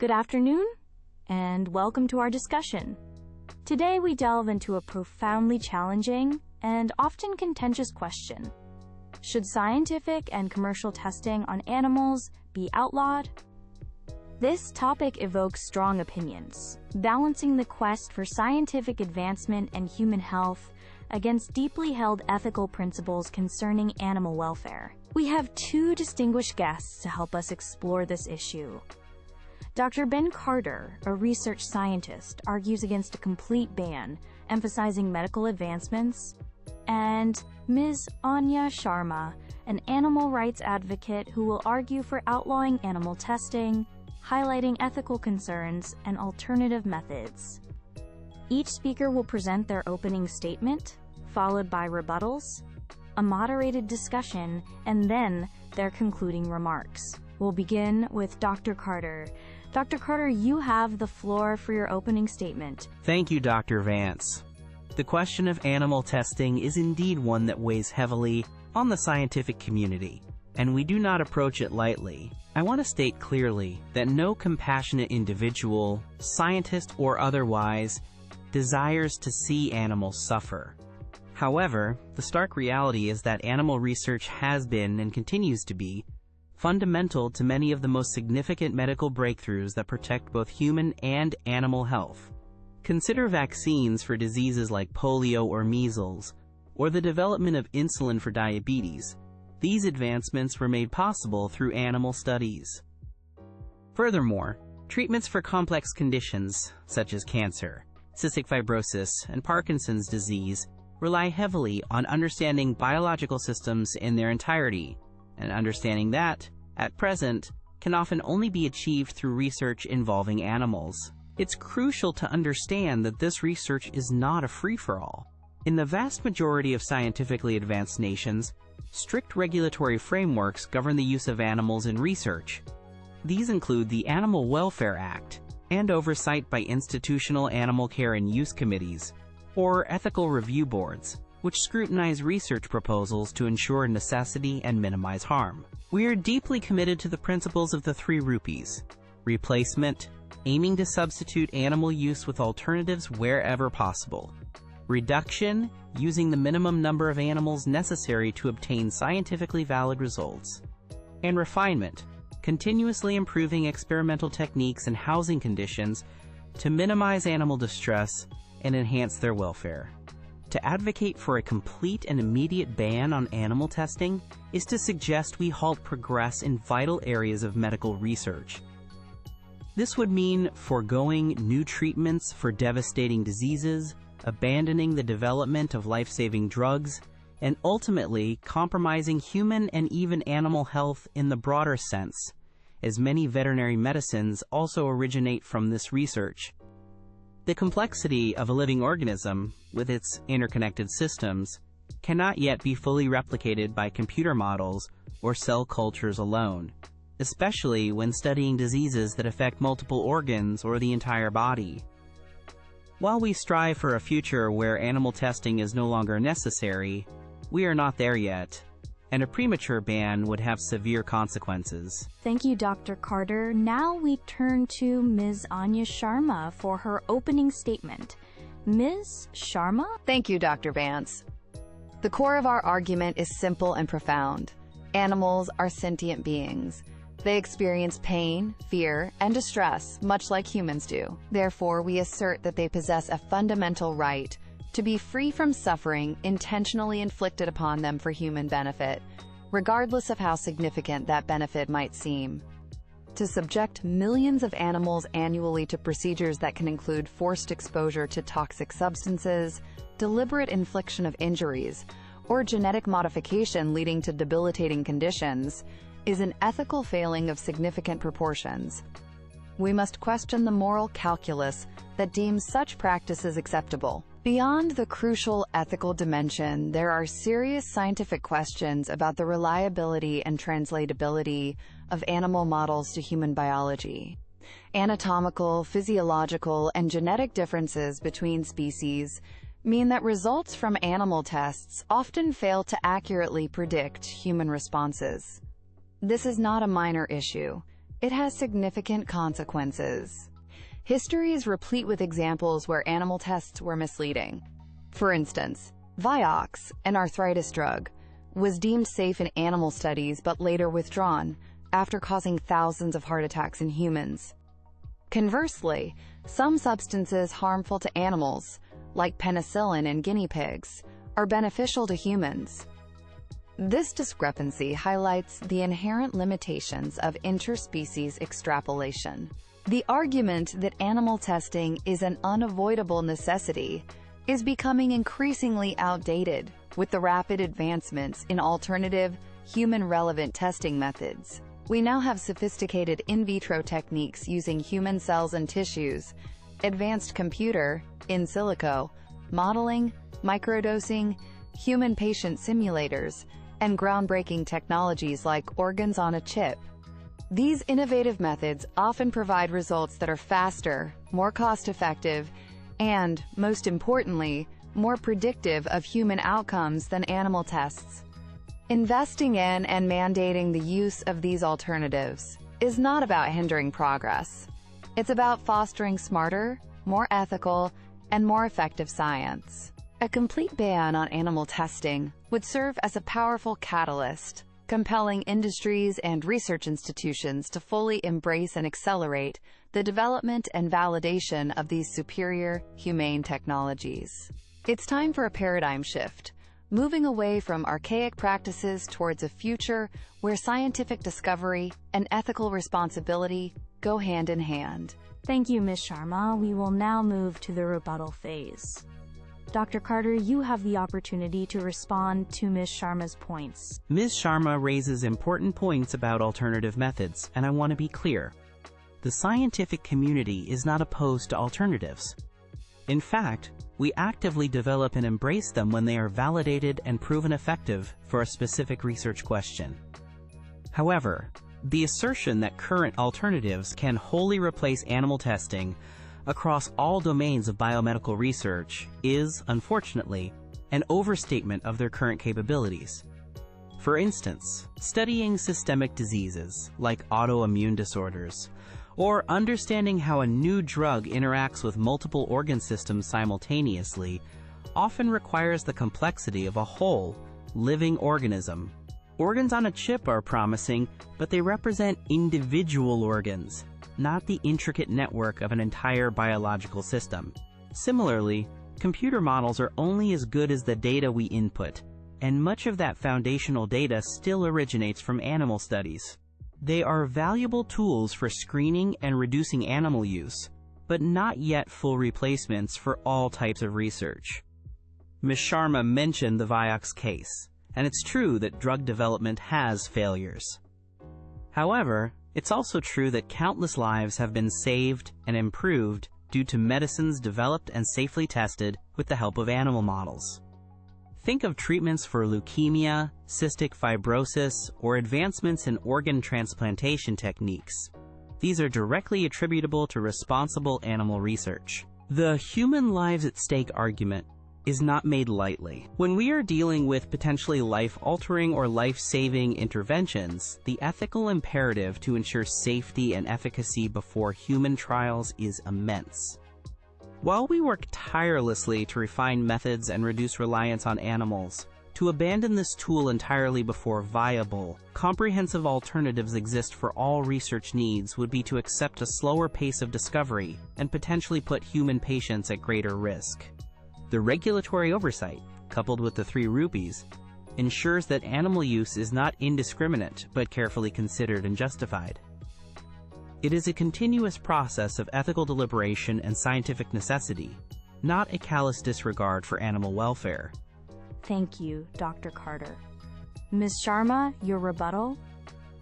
Good afternoon, and welcome to our discussion. Today we delve into a profoundly challenging and often contentious question. Should scientific and commercial testing on animals be outlawed? This topic evokes strong opinions, balancing the quest for scientific advancement and human health against deeply held ethical principles concerning animal welfare. We have two distinguished guests to help us explore this issue. Dr. Ben Carter, a research scientist, argues against a complete ban, emphasizing medical advancements, and Ms. Anya Sharma, an animal rights advocate who will argue for outlawing animal testing, highlighting ethical concerns and alternative methods. Each speaker will present their opening statement, followed by rebuttals, a moderated discussion, and then their concluding remarks. We'll begin with Dr. Carter. Dr. Carter, you have the floor for your opening statement. Thank you, Dr. Vance. The question of animal testing is indeed one that weighs heavily on the scientific community, and we do not approach it lightly. I want to state clearly that no compassionate individual, scientist or otherwise, desires to see animals suffer. However, the stark reality is that animal research has been and continues to be fundamental to many of the most significant medical breakthroughs that protect both human and animal health. Consider vaccines for diseases like polio or measles, or the development of insulin for diabetes. These advancements were made possible through animal studies. Furthermore, treatments for complex conditions such as cancer, cystic fibrosis, and Parkinson's disease rely heavily on understanding biological systems in their entirety, and understanding that, at present, can often only be achieved through research involving animals. It's crucial to understand that this research is not a free-for-all. In the vast majority of scientifically advanced nations, strict regulatory frameworks govern the use of animals in research. These include the Animal Welfare Act and oversight by institutional animal care and use committees, or ethical review boards, which scrutinize research proposals to ensure necessity and minimize harm. We are deeply committed to the principles of the three rupees: replacement, aiming to substitute animal use with alternatives wherever possible; reduction, using the minimum number of animals necessary to obtain scientifically valid results; and refinement, continuously improving experimental techniques and housing conditions to minimize animal distress and enhance their welfare. To advocate for a complete and immediate ban on animal testing is to suggest we halt progress in vital areas of medical research. This would mean foregoing new treatments for devastating diseases, abandoning the development of life-saving drugs, and ultimately compromising human and even animal health in the broader sense, as many veterinary medicines also originate from this research. The complexity of a living organism, with its interconnected systems, cannot yet be fully replicated by computer models or cell cultures alone, especially when studying diseases that affect multiple organs or the entire body. While we strive for a future where animal testing is no longer necessary, we are not there yet, and a premature ban would have severe consequences. Thank you, Dr. Carter. Now we turn to Ms. Anya Sharma for her opening statement. Ms. Sharma? Thank you, Dr. Vance. The core of our argument is simple and profound. Animals are sentient beings. They experience pain, fear, and distress, much like humans do. Therefore, we assert that they possess a fundamental right to be free from suffering intentionally inflicted upon them for human benefit, regardless of how significant that benefit might seem. To subject millions of animals annually to procedures that can include forced exposure to toxic substances, deliberate infliction of injuries, or genetic modification leading to debilitating conditions is an ethical failing of significant proportions. We must question the moral calculus that deems such practices acceptable. Beyond the crucial ethical dimension, there are serious scientific questions about the reliability and translatability of animal models to human biology. Anatomical, physiological, and genetic differences between species mean that results from animal tests often fail to accurately predict human responses. This is not a minor issue. it has significant consequences. History is replete with examples where animal tests were misleading. For instance, Vioxx, an arthritis drug, was deemed safe in animal studies but later withdrawn after causing thousands of heart attacks in humans. Conversely, some substances harmful to animals, like penicillin in guinea pigs, are beneficial to humans. This discrepancy highlights the inherent limitations of interspecies extrapolation. The argument that animal testing is an unavoidable necessity is becoming increasingly outdated with the rapid advancements in alternative, human-relevant testing methods. We now have sophisticated in vitro techniques using human cells and tissues, advanced computer, in silico, modeling, microdosing, human patient simulators, and groundbreaking technologies like organs on a chip. These innovative methods often provide results that are faster, more cost-effective, and, most importantly, more predictive of human outcomes than animal tests. Investing in and mandating the use of these alternatives is not about hindering progress. It's about fostering smarter, more ethical, and more effective science. A complete ban on animal testing would serve as a powerful catalyst, compelling industries and research institutions to fully embrace and accelerate the development and validation of these superior, humane technologies. It's time for a paradigm shift, moving away from archaic practices towards a future where scientific discovery and ethical responsibility go hand in hand. Thank you, Ms. Sharma. We will now move to the rebuttal phase. Dr. Carter, you have the opportunity to respond to Ms. Sharma's points. Ms. Sharma raises important points about alternative methods, and I want to be clear. The scientific community is not opposed to alternatives. In fact, we actively develop and embrace them when they are validated and proven effective for a specific research question. However, the assertion that current alternatives can wholly replace animal testing across all domains of biomedical research is, unfortunately, an overstatement of their current capabilities. For instance, studying systemic diseases like autoimmune disorders, or understanding how a new drug interacts with multiple organ systems simultaneously often requires the complexity of a whole, living organism. Organs on a chip are promising, but they represent individual organs, not the intricate network of an entire biological system. Similarly, computer models are only as good as the data we input, and much of that foundational data still originates from animal studies. They are valuable tools for screening and reducing animal use, but not yet full replacements for all types of research. Ms. Sharma mentioned the Vioxx case, and it's true that drug development has failures. However, it's also true that countless lives have been saved and improved due to medicines developed and safely tested with the help of animal models. Think of treatments for leukemia, cystic fibrosis, or advancements in organ transplantation techniques. These are directly attributable to responsible animal research. The human lives at stake argument is not made lightly. When we are dealing with potentially life-altering or life-saving interventions, the ethical imperative to ensure safety and efficacy before human trials is immense. While we work tirelessly to refine methods and reduce reliance on animals, to abandon this tool entirely before viable, comprehensive alternatives exist for all research needs would be to accept a slower pace of discovery and potentially put human patients at greater risk. The regulatory oversight, coupled with the 3 rupees, ensures that animal use is not indiscriminate but carefully considered and justified. It is a continuous process of ethical deliberation and scientific necessity, not a callous disregard for animal welfare. Thank you, Dr. Carter. Ms. Sharma, your rebuttal?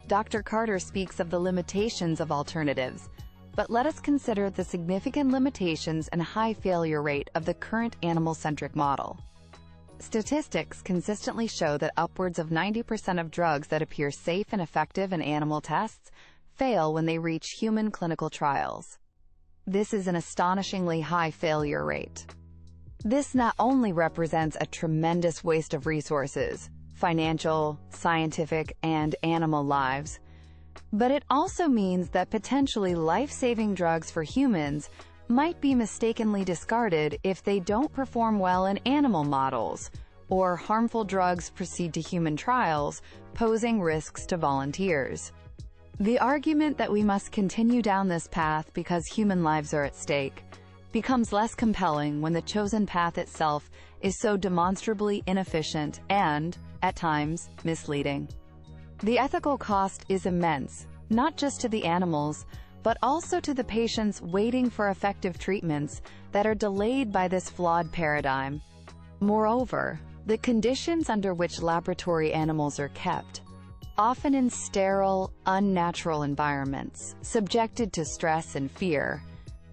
Dr. Carter speaks of the limitations of alternatives, but let us consider the significant limitations and high failure rate of the current animal-centric model. Statistics consistently show that upwards of 90% of drugs that appear safe and effective in animal tests fail when they reach human clinical trials. This is an astonishingly high failure rate. This not only represents a tremendous waste of resources, financial, scientific, and animal lives, But it also means that potentially life-saving drugs for humans might be mistakenly discarded if they don't perform well in animal models, or harmful drugs proceed to human trials, posing risks to volunteers. The argument that we must continue down this path because human lives are at stake becomes less compelling when the chosen path itself is so demonstrably inefficient and, at times, misleading. The ethical cost is immense, not just to the animals, but also to the patients waiting for effective treatments that are delayed by this flawed paradigm. Moreover, the conditions under which laboratory animals are kept, often in sterile, unnatural environments, subjected to stress and fear,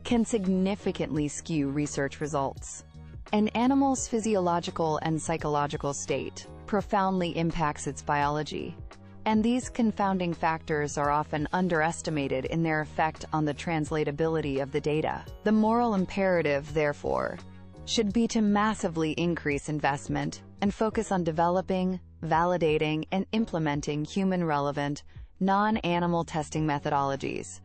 can significantly skew research results. An animal's physiological and psychological state profoundly impacts its biology, and these confounding factors are often underestimated in their effect on the translatability of the data. The moral imperative, therefore, should be to massively increase investment and focus on developing, validating, and implementing human-relevant, non-animal testing methodologies.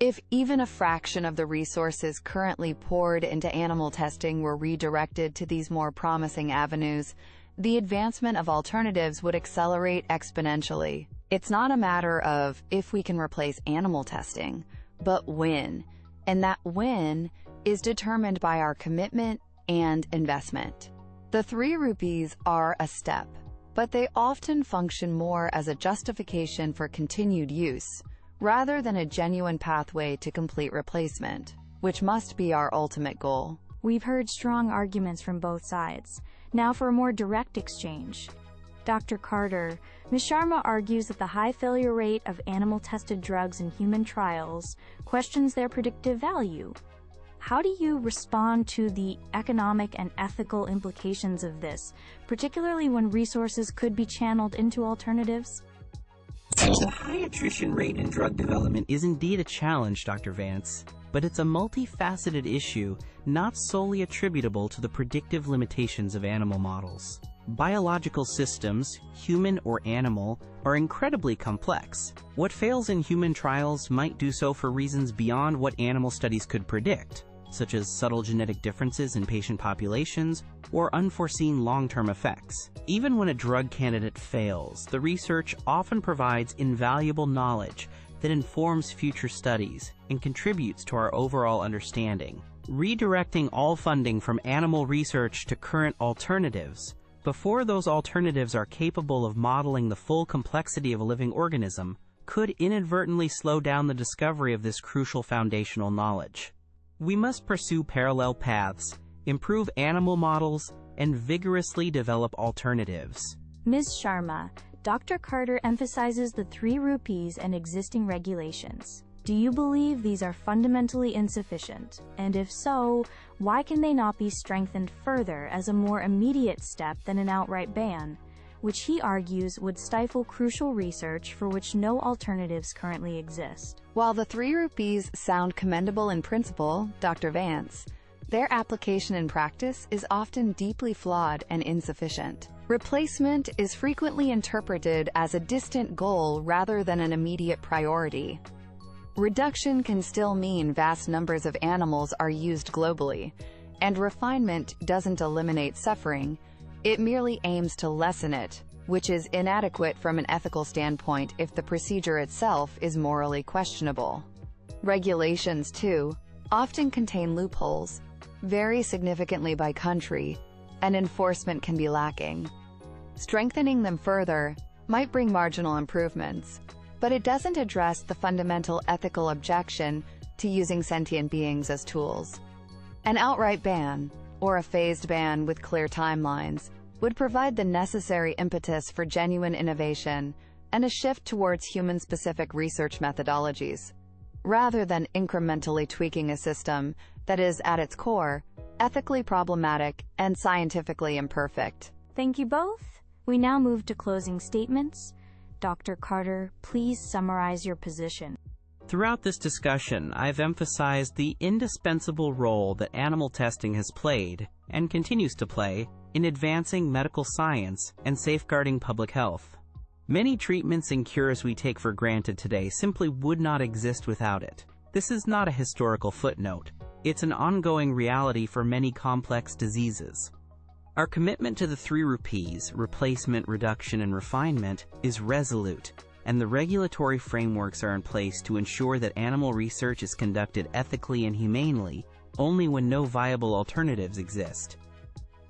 If even a fraction of the resources currently poured into animal testing were redirected to these more promising avenues, the advancement of alternatives would accelerate exponentially. It's not a matter of if we can replace animal testing, but when, and that when is determined by our commitment and investment. The 3 rupees are a step, but they often function more as a justification for continued use, rather than a genuine pathway to complete replacement, which must be our ultimate goal. We've heard strong arguments from both sides. Now for a more direct exchange. Dr. Carter, Ms. Sharma argues that the high failure rate of animal-tested drugs in human trials questions their predictive value. How do you respond to the economic and ethical implications of this, particularly when resources could be channeled into alternatives? The high attrition rate in drug development is indeed a challenge, Dr. Vance, but it's a multifaceted issue not solely attributable to the predictive limitations of animal models. Biological systems, human or animal, are incredibly complex. What fails in human trials might do so for reasons beyond what animal studies could predict, such as subtle genetic differences in patient populations or unforeseen long-term effects. Even when a drug candidate fails, the research often provides invaluable knowledge that informs future studies and contributes to our overall understanding. Redirecting all funding from animal research to current alternatives, before those alternatives are capable of modeling the full complexity of a living organism, could inadvertently slow down the discovery of this crucial foundational knowledge. We must pursue parallel paths, improve animal models, and vigorously develop alternatives. Ms. Sharma, Dr. Carter emphasizes the 3 rupees and existing regulations. Do you believe these are fundamentally insufficient? And if so, why can they not be strengthened further as a more immediate step than an outright ban, which he argues would stifle crucial research for which no alternatives currently exist? While the 3 rupees sound commendable in principle, Dr. Vance, their application in practice is often deeply flawed and insufficient. Replacement is frequently interpreted as a distant goal rather than an immediate priority. Reduction can still mean vast numbers of animals are used globally, and refinement doesn't eliminate suffering, it merely aims to lessen it, which is inadequate from an ethical standpoint if the procedure itself is morally questionable. Regulations, too, often contain loopholes, vary significantly by country, and enforcement can be lacking. Strengthening them further might bring marginal improvements, but it doesn't address the fundamental ethical objection to using sentient beings as tools. An outright ban, or a phased ban with clear timelines, would provide the necessary impetus for genuine innovation and a shift towards human-specific research methodologies, rather than incrementally tweaking a system that is, at its core, ethically problematic and scientifically imperfect. Thank you both. We now move to closing statements. Dr. Carter, please summarize your position. Throughout this discussion, I've emphasized the indispensable role that animal testing has played, and continues to play, in advancing medical science and safeguarding public health. Many treatments and cures we take for granted today simply would not exist without it. This is not a historical footnote. It's an ongoing reality for many complex diseases. Our commitment to the 3 Ps, replacement, reduction, and refinement, is resolute, and the regulatory frameworks are in place to ensure that animal research is conducted ethically and humanely, only when no viable alternatives exist.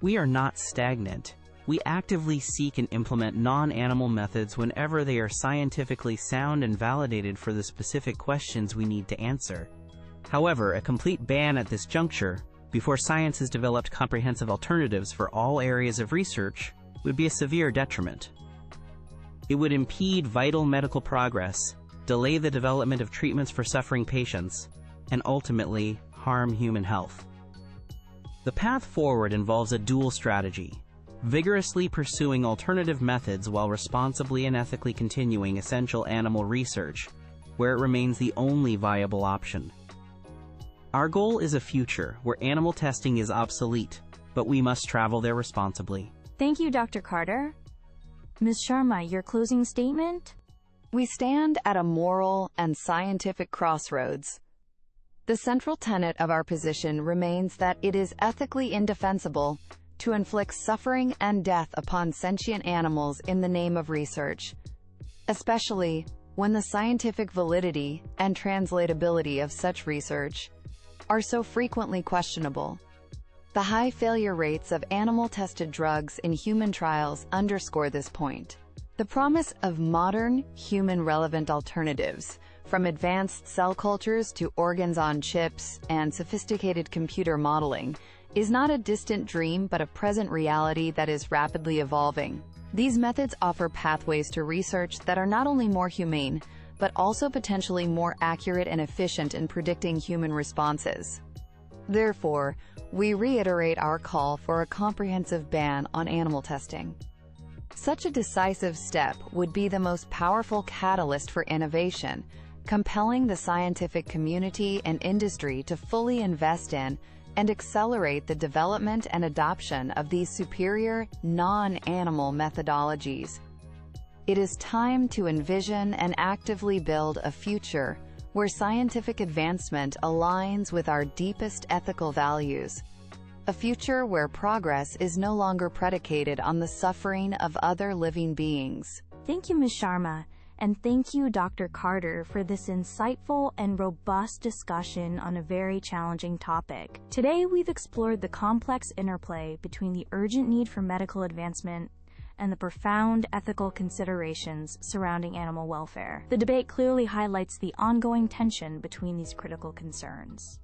We are not stagnant. We actively seek and implement non-animal methods whenever they are scientifically sound and validated for the specific questions we need to answer. However, a complete ban at this juncture, before science has developed comprehensive alternatives for all areas of research, would be a severe detriment. It would impede vital medical progress, delay the development of treatments for suffering patients, and ultimately harm human health. The path forward involves a dual strategy: vigorously pursuing alternative methods while responsibly and ethically continuing essential animal research, where it remains the only viable option. Our goal is a future where animal testing is obsolete, but we must travel there responsibly. Thank you, Dr. Carter. Ms. Sharma, your closing statement? We stand at a moral and scientific crossroads. The central tenet of our position remains that it is ethically indefensible to inflict suffering and death upon sentient animals in the name of research, especially when the scientific validity and translatability of such research are so frequently questionable. The high failure rates of animal-tested drugs in human trials underscore this point. The promise of modern, human-relevant alternatives, from advanced cell cultures to organs on chips and sophisticated computer modeling, is not a distant dream but a present reality that is rapidly evolving. These methods offer pathways to research that are not only more humane, but also potentially more accurate and efficient in predicting human responses. Therefore, we reiterate our call for a comprehensive ban on animal testing. Such a decisive step would be the most powerful catalyst for innovation, compelling the scientific community and industry to fully invest in and accelerate the development and adoption of these superior, non-animal methodologies. It is time to envision and actively build a future where scientific advancement aligns with our deepest ethical values. A future where progress is no longer predicated on the suffering of other living beings. Thank you, Ms. Sharma, and thank you, Dr. Carter, for this insightful and robust discussion on a very challenging topic. Today, we've explored the complex interplay between the urgent need for medical advancement and the profound ethical considerations surrounding animal welfare. The debate clearly highlights the ongoing tension between these critical concerns.